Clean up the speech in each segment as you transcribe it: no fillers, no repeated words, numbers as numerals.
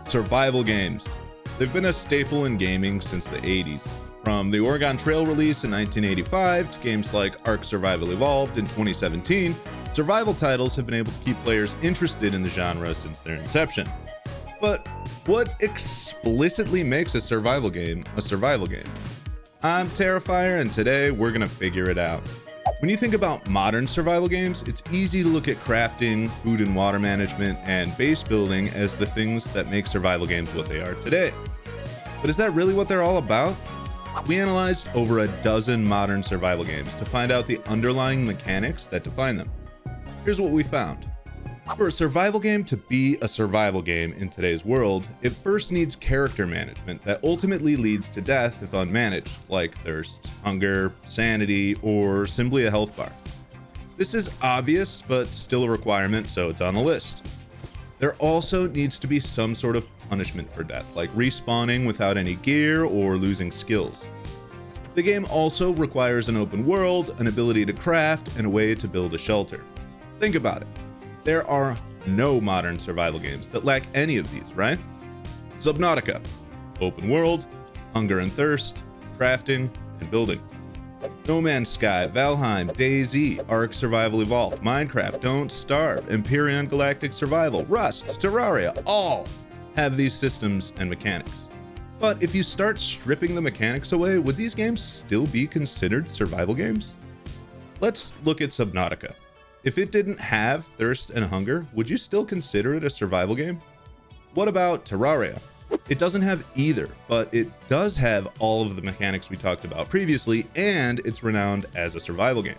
Survival games. They've been a staple in gaming since the 80s. From the Oregon Trail release in 1985 to games like Ark Survival Evolved in 2017, survival titles have been able to keep players interested in the genre since their inception. But what explicitly makes a survival game a survival game? I'm Terrifier, and today we're gonna figure it out. When you think about modern survival games, it's easy to look at crafting, food and water management, and base building as the things that make survival games what they are today. But is that really what they're all about? We analyzed over a dozen modern survival games to find out the underlying mechanics that define them. Here's what we found. For a survival game to be a survival game in today's world, it first needs character management that ultimately leads to death if unmanaged, like thirst, hunger, sanity, or simply a health bar. This is obvious, but still a requirement, so it's on the list. There also needs to be some sort of punishment for death, like respawning without any gear or losing skills. The game also requires an open world, an ability to craft, and a way to build a shelter. Think about it. There are no modern survival games that lack any of these, right? Subnautica, open world, hunger and thirst, crafting, and building. No Man's Sky, Valheim, DayZ, Ark Survival Evolved, Minecraft, Don't Starve, Empyrion Galactic Survival, Rust, Terraria, all have these systems and mechanics. But if you start stripping the mechanics away, would these games still be considered survival games? Let's look at Subnautica. If it didn't have thirst and hunger, would you still consider it a survival game? What about Terraria? It doesn't have either, but it does have all of the mechanics we talked about previously, and it's renowned as a survival game.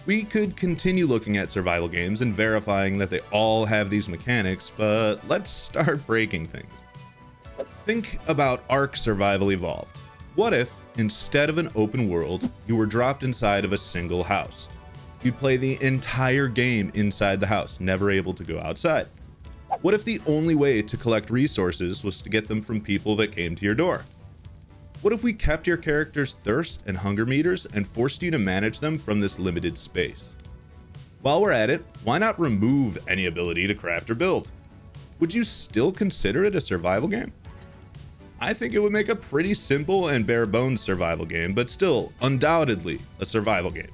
We could continue looking at survival games and verifying that they all have these mechanics, but let's start breaking things. Think about Ark Survival Evolved. What if, instead of an open world, you were dropped inside of a single house? You'd play the entire game inside the house, never able to go outside. What if the only way to collect resources was to get them from people that came to your door? What if we kept your character's thirst and hunger meters and forced you to manage them from this limited space? While we're at it, why not remove any ability to craft or build? Would you still consider it a survival game? I think it would make a pretty simple and bare bones survival game, but still undoubtedly a survival game.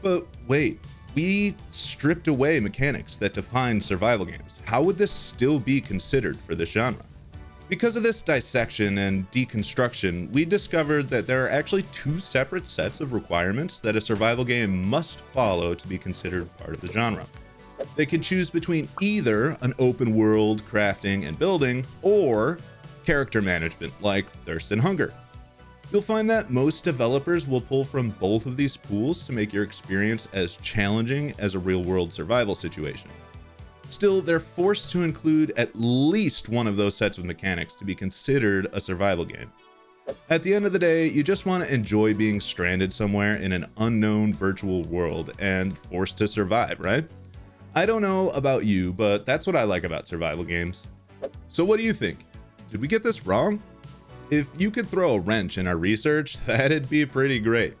But wait, we stripped away mechanics that define survival games. How would this still be considered for this genre? Because of this dissection and deconstruction, we discovered that there are actually two separate sets of requirements that a survival game must follow to be considered part of the genre. They can choose between either an open world, crafting and building, or character management like thirst and hunger. You'll find that most developers will pull from both of these pools to make your experience as challenging as a real-world survival situation. Still, they're forced to include at least one of those sets of mechanics to be considered a survival game. At the end of the day, you just want to enjoy being stranded somewhere in an unknown virtual world and forced to survive, right? I don't know about you, but that's what I like about survival games. So what do you think? Did we get this wrong? If you could throw a wrench in our research, that'd be pretty great.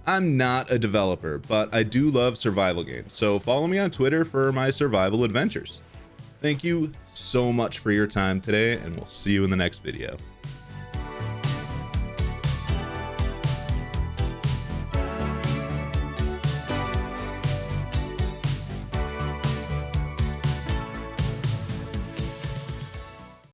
I'm not a developer, but I do love survival games, so follow me on Twitter for my survival adventures. Thank you so much for your time today, and we'll see you in the next video.